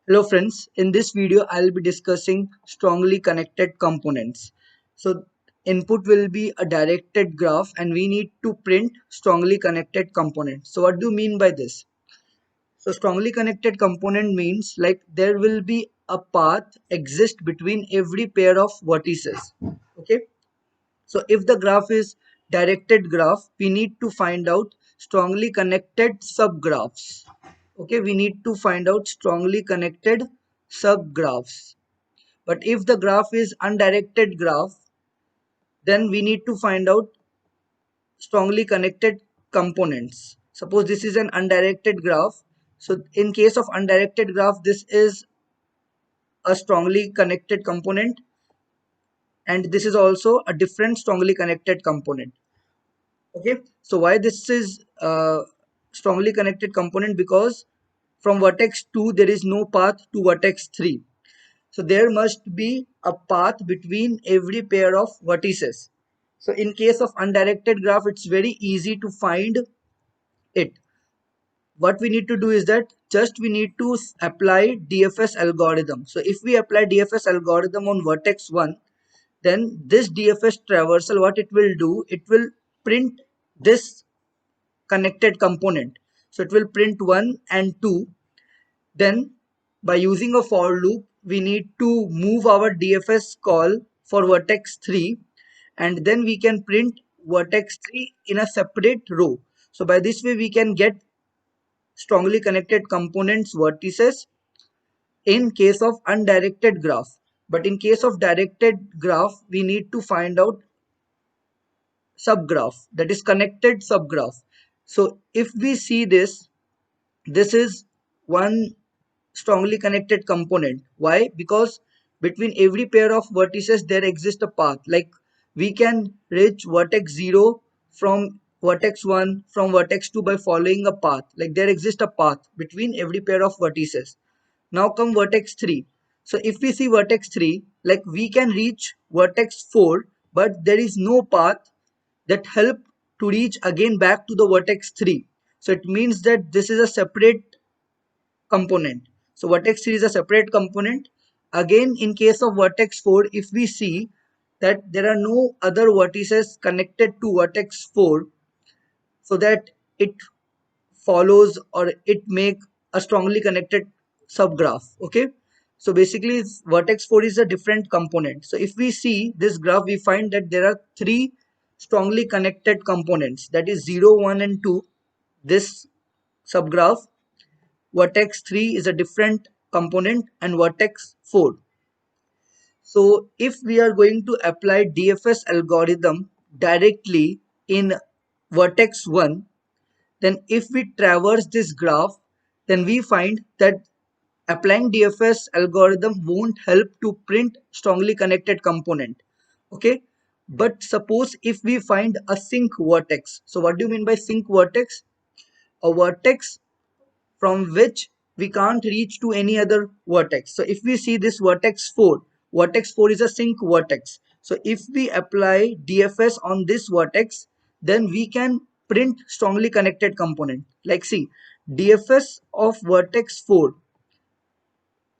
Hello friends, in this video I'll be discussing strongly connected components. So input will be a directed graph and we need to print strongly connected component. So what do you mean by this? So strongly connected component means like there will be a path exist between every pair of vertices. Okay. So if the graph is directed graph, we need to find out strongly connected subgraphs. Okay, we need to find out strongly connected subgraphs. But if the graph is undirected graph, then we need to find out strongly connected components. Suppose this is an undirected graph. So in case of undirected graph, this is a strongly connected component, and this is also a different strongly connected component. Okay, so why this is strongly connected component? Because from vertex 2 there is no path to vertex 3, so there must be a path between every pair of vertices. So in case of undirected graph, it's very easy to find it. What we need to do is that just we need to apply DFS algorithm. So if we apply DFS algorithm on vertex 1, then this DFS traversal, what it will do, it will print this connected component. So it will print 1 and 2. Then by using a for loop, we need to move our DFS call for vertex 3, and then we can print vertex 3 in a separate row. So by this way we can get strongly connected components vertices in case of undirected graph. But in case of directed graph, we need to find out subgraph, that is connected subgraph. So if we see this, this is one strongly connected component. Why? Because between every pair of vertices there exists a path. Like we can reach vertex 0 from vertex 1 from vertex 2 by following a path. Like there exists a path between every pair of vertices. Now come vertex 3. So if we see vertex 3, like we can reach vertex 4, but there is no path that help to reach again back to the vertex 3. So it means that this is a separate component. So vertex 3 is a separate component. Again, in case of vertex 4, if we see that there are no other vertices connected to vertex 4, so that it follows or it make a strongly connected subgraph. Okay, so basically vertex 4 is a different component. So if we see this graph, we find that there are three strongly connected components, that is 0, 1 and 2. This subgraph, vertex 3 is a different component, and vertex 4. So if we are going to apply DFS algorithm directly in vertex 1, then if we traverse this graph, then we find that applying DFS algorithm won't help to print strongly connected component. Okay, but suppose if we find a sink vertex. So what do you mean by sink vertex? A vertex from which we can't reach to any other vertex. So if we see this vertex 4, vertex 4 is a sink vertex. So if we apply DFS on this vertex, then we can print strongly connected component. Like see, DFS of vertex 4.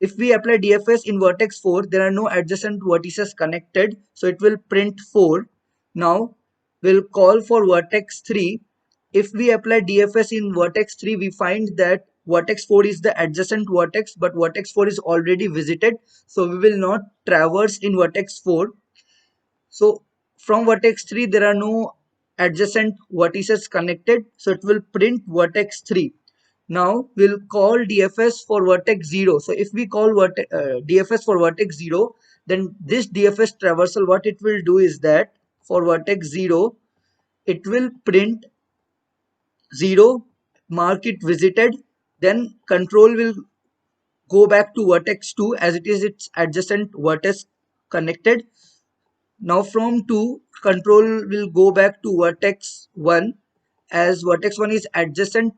If we apply DFS in vertex 4, there are no adjacent vertices connected, so it will print 4. Now we'll call for vertex 3. If we apply DFS in vertex 3, we find that vertex 4 is the adjacent vertex, but vertex 4 is already visited, so we will not traverse in vertex 4. So from vertex 3, there are no adjacent vertices connected, so it will print vertex 3. Now we'll call DFS for vertex 0. So if we call DFS for vertex 0, then this DFS traversal, what it will do is that for vertex 0, it will print 0, mark it visited, then control will go back to vertex 2 as it is its adjacent vertex connected. Now from 2, control will go back to vertex 1 as vertex 1 is adjacent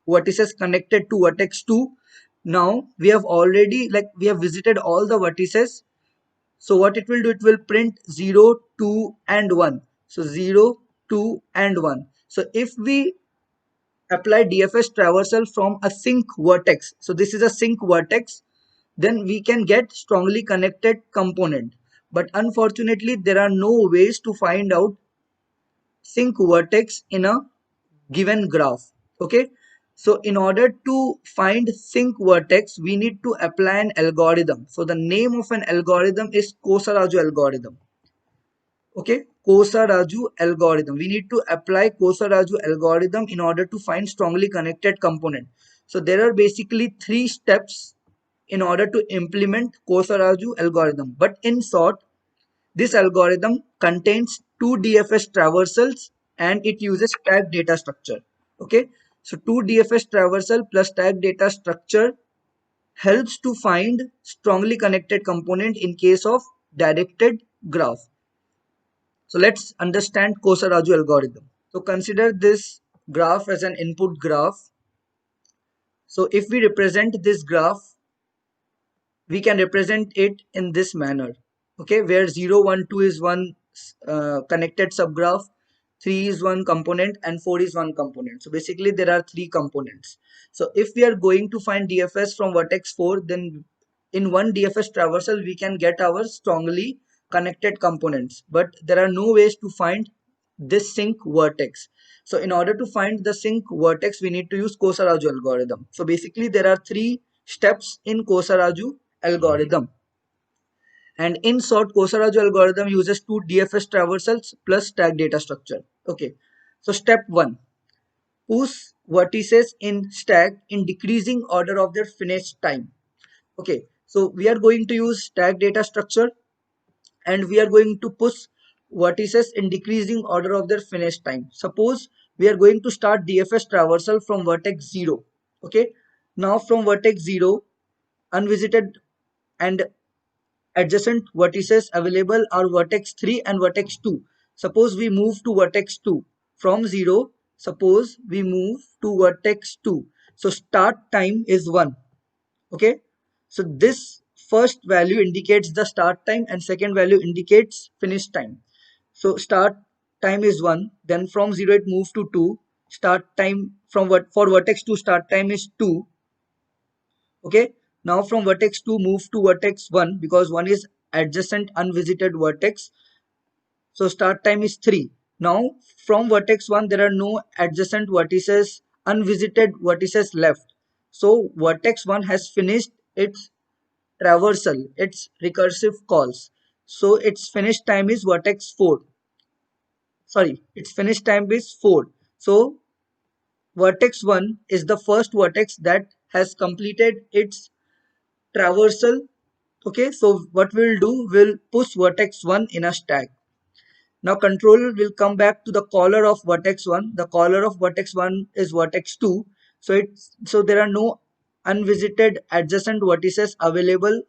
vertices connected to vertex 2. Now we have already, like we have visited all the vertices. So what it will do, it will print 0, 2 and 1. So 0, 2 and 1. So if we apply DFS traversal from a sink vertex, so this is a sink vertex. then we can get strongly connected component. But unfortunately, there are no ways to find out sync vertex in a given graph. Okay, so in order to find sync vertex, we need to apply an algorithm. So the name of an algorithm is Kosa-Raju algorithm. Okay, Kosa-Raju algorithm. We need to apply Kosa-Raju algorithm in order to find strongly connected component. So there are basically three steps in order to implement Kosa-Raju algorithm. But in short, this algorithm contains two DFS traversals and it uses stacked data structure. Okay, so two DFS traversal plus stacked data structure helps to find strongly connected component in case of directed graph. So let's understand Kosa-Raju algorithm. So consider this graph as an input graph. So if we represent this graph, we can represent it in this manner. Okay, where 0 1 2 is one connected subgraph, 3 is one component and 4 is one component. So basically there are three components. So if we are going to find DFS from vertex 4, then in one DFS traversal we can get our strongly connected components, but there are no ways to find this sync vertex. So in order to find the sync vertex, we need to use Kosa-Raju algorithm. So basically there are three steps in Kosa-Raju algorithm. And in short, Kosa-Raju algorithm uses two DFS traversals plus stack data structure. Okay. So step 1, push vertices in stack in decreasing order of their finish time. Okay. So we are going to use stack data structure and we are going to push vertices in decreasing order of their finish time. Suppose we are going to start DFS traversal from vertex 0. Okay. Now from vertex 0, unvisited and adjacent vertices available are vertex 3 and vertex 2. Suppose we move to vertex 2 from 0. Suppose we move to vertex 2. So start time is 1. Okay. So this first value indicates the start time and second value indicates finish time. So start time is 1. Then from 0 it moves to 2. Start time from what for vertex 2 start time is 2. Okay, now from vertex 2 move to vertex 1 because 1 is adjacent unvisited vertex. So start time is 3. Now from vertex 1 there are no adjacent vertices, unvisited vertices left. So vertex 1 has finished its traversal, its recursive calls. So its finish time is vertex 4. Sorry, its finish time is 4. So vertex 1 is the first vertex that has completed its traversal. Okay, so what we'll do, we'll push vertex 1 in a stack. Now control will come back to the caller of vertex 1. The caller of vertex 1 is vertex 2. So there are no unvisited adjacent vertices available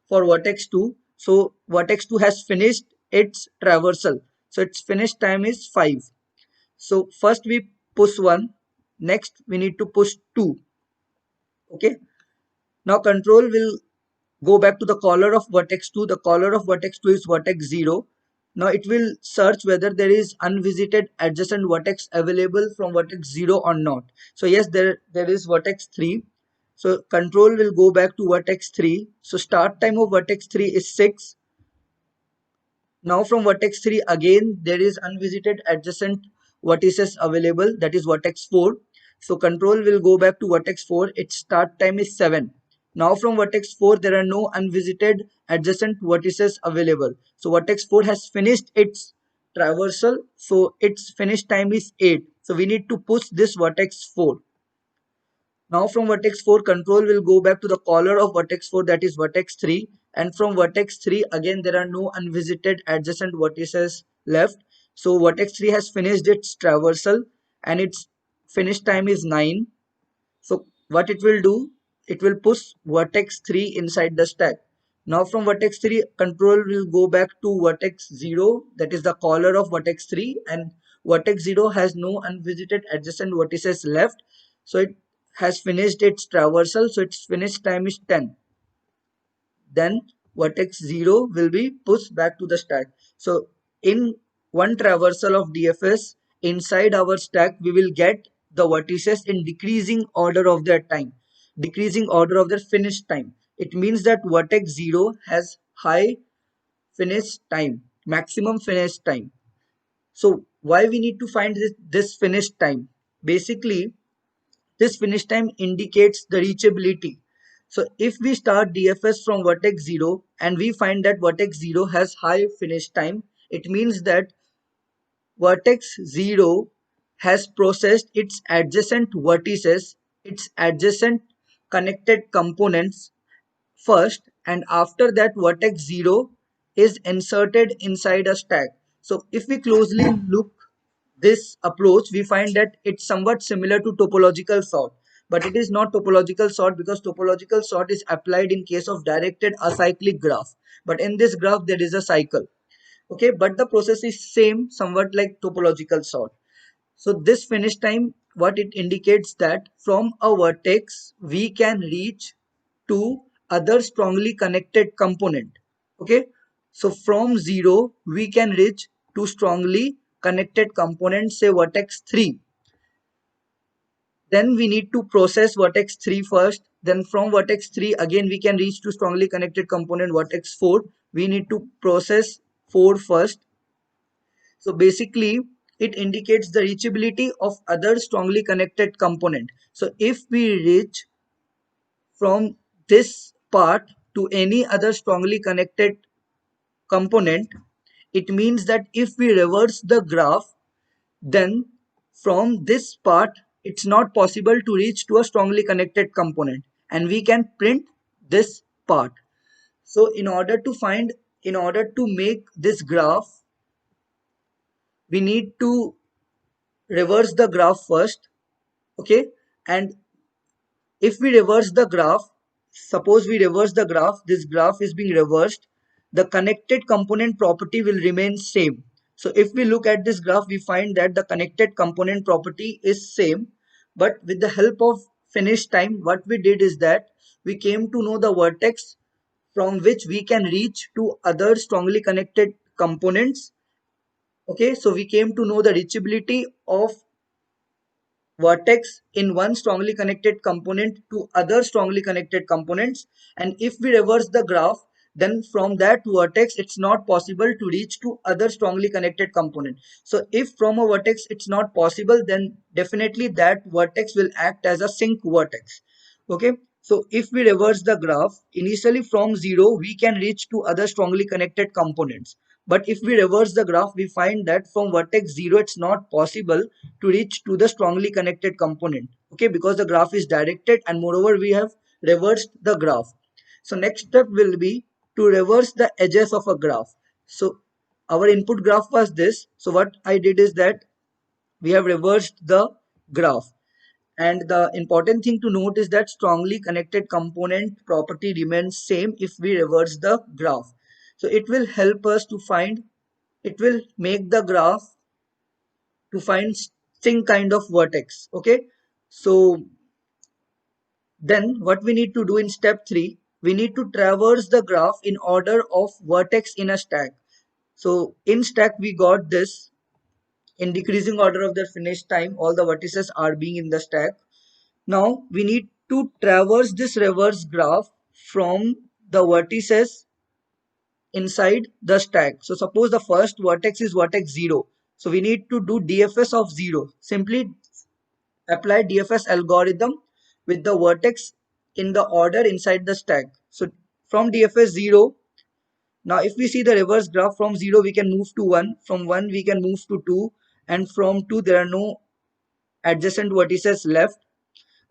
for vertex 2. So vertex 2 has finished its traversal. So its finish time is 5. So first we push 1. Next we need to push 2. Okay. Now control will go back to the caller of vertex 2. The caller of vertex 2 is vertex 0. Now it will search whether there is unvisited adjacent vertex available from vertex 0 or not. So yes, there is vertex 3. So control will go back to vertex 3. So start time of vertex 3 is 6. Now from vertex 3 again there is unvisited adjacent vertices available, that is vertex 4. So control will go back to vertex 4. Its start time is 7. Now from vertex 4 there are no unvisited adjacent vertices available. So vertex 4 has finished its traversal. So its finish time is 8. So we need to push this vertex 4. Now from vertex 4 control will go back to the caller of vertex 4, that is vertex 3, and from vertex 3 again there are no unvisited adjacent vertices left. So vertex 3 has finished its traversal and its finish time is 9. So what it will do, it will push vertex 3 inside the stack. Now from vertex 3 control will go back to vertex 0, that is the caller of vertex 3, and vertex 0 has no unvisited adjacent vertices left. So it has finished its traversal, so its finish time is 10. Then vertex 0 will be pushed back to the stack. So in one traversal of DFS inside our stack we will get the vertices in decreasing order of their time, decreasing order of their finish time. it means that vertex 0 has high finish time, maximum finish time. So why we need to find this finish time? Basically, this finish time indicates the reachability. So if we start DFS from vertex 0 and we find that vertex 0 has high finish time, it means that vertex 0 has processed its adjacent vertices, its adjacent connected components first, and after that vertex 0 is inserted inside a stack. So if we closely look this approach, we find that it's somewhat similar to topological sort, but it is not topological sort because topological sort is applied in case of directed acyclic graph, but in this graph there is a cycle. Okay, but the process is same, somewhat like topological sort. So this finish time, what it indicates that from a vertex we can reach to other strongly connected component. Okay, so from 0 we can reach to strongly connected component, say vertex 3. Then we need to process vertex 3 first. Then from vertex 3 again we can reach to strongly connected component vertex 4. We need to process 4 first. So basically, it indicates the reachability of other strongly connected component. So if we reach from this part to any other strongly connected component, it means that if we reverse the graph, then from this part, it's not possible to reach to a strongly connected component, and we can print this part. So in order to make this graph, we need to reverse the graph first. Okay, and if we reverse the graph, suppose we reverse the graph, this graph is being reversed, the connected component property will remain same. So if we look at this graph, we find that the connected component property is same, but with the help of finish time, what we did is that we came to know the vertex from which we can reach to other strongly connected components. Okay, so we came to know the reachability of vertex in one strongly connected component to other strongly connected components, and if we reverse the graph, then from that vertex it's not possible to reach to other strongly connected component. So if from a vertex it's not possible, then definitely that vertex will act as a sink vertex. Okay, so if we reverse the graph, initially from 0 we can reach to other strongly connected components, but if we reverse the graph, we find that from vertex 0 it's not possible to reach to the strongly connected component. Okay, because the graph is directed, and moreover we have reversed the graph. So next step will be to reverse the edges of a graph. So our input graph was this. So what I did is that we have reversed the graph. And the important thing to note is that strongly connected component property remains same if we reverse the graph. So it will help us to find, it will make the graph to find same kind of vertex. Okay, so then what we need to do in step 3, we need to traverse the graph in order of vertex in a stack. So in stack we got this, in decreasing order of the finish time all the vertices are being in the stack. Now we need to traverse this reverse graph from the vertices inside the stack. So suppose the first vertex is vertex 0. So we need to do DFS of 0. Simply apply DFS algorithm with the vertex in the order inside the stack. So from DFS 0, now if we see the reverse graph, from 0 we can move to 1, from 1 we can move to 2, and from 2 there are no adjacent vertices left.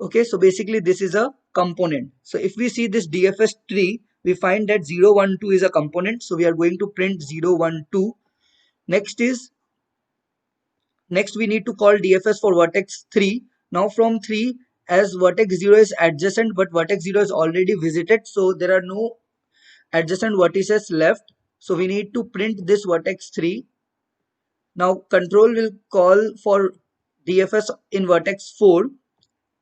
Okay, so basically this is a component. So if we see this DFS tree, we find that 0, 1, 2 is a component. So we are going to print 0, 1, 2. Next we need to call DFS for vertex 3. Now from 3, as vertex 0 is adjacent but vertex 0 is already visited, so there are no adjacent vertices left. So we need to print this vertex 3. Now control will call for DFS in vertex 4.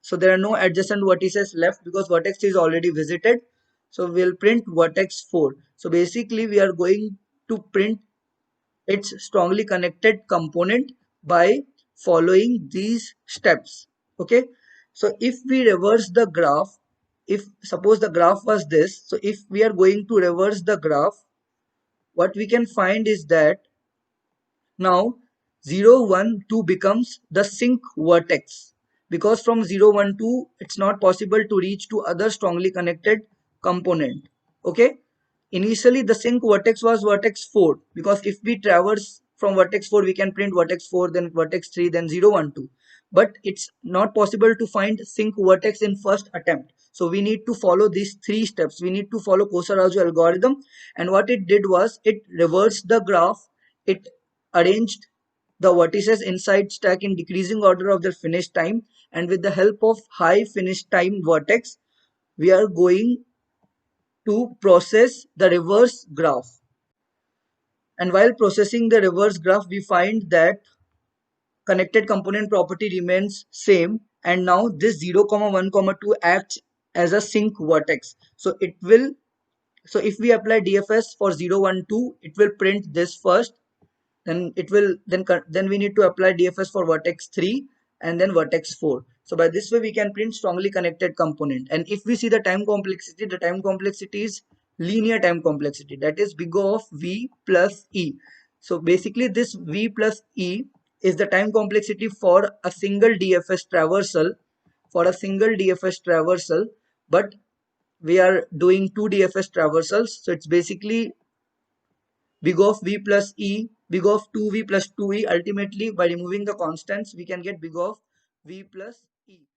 So there are no adjacent vertices left because vertex 3 is already visited. So we'll print vertex 4. So basically we are going to print its strongly connected component by following these steps. Okay, so if we reverse the graph, if suppose the graph was this, so if we are going to reverse the graph, what we can find is that now 0, 1, 2 becomes the sync vertex, because from 0, 1, 2 it's not possible to reach to other strongly connected component. Okay, initially the sync vertex was vertex 4, because if we traverse from vertex 4 we can print vertex 4, then vertex 3, then 0, 1, 2. But it's not possible to find sync vertex in first attempt, so we need to follow these three steps. We need to follow Kosa-Raju algorithm, and what it did was it reversed the graph. It arranged the vertices inside stack in decreasing order of their finish time, and with the help of high finish time vertex we are going to process the reverse graph. And while processing the reverse graph we find that connected component property remains same, and now this 0 comma 1 comma 2 acts as a sync vertex. So it will, so if we apply DFS for 0 1 2, it will print this first, then it will then we need to apply DFS for vertex 3 and then vertex 4. So by this way we can print strongly connected component. And if we see the time complexity, the time complexity is linear time complexity, that is big O of V plus E. So basically this V plus E is the time complexity for a single DFS traversal, but we are doing two DFS traversals, so it's basically big of V plus E, big of 2V plus 2E. Ultimately, by removing the constants, we can get big of V plus E.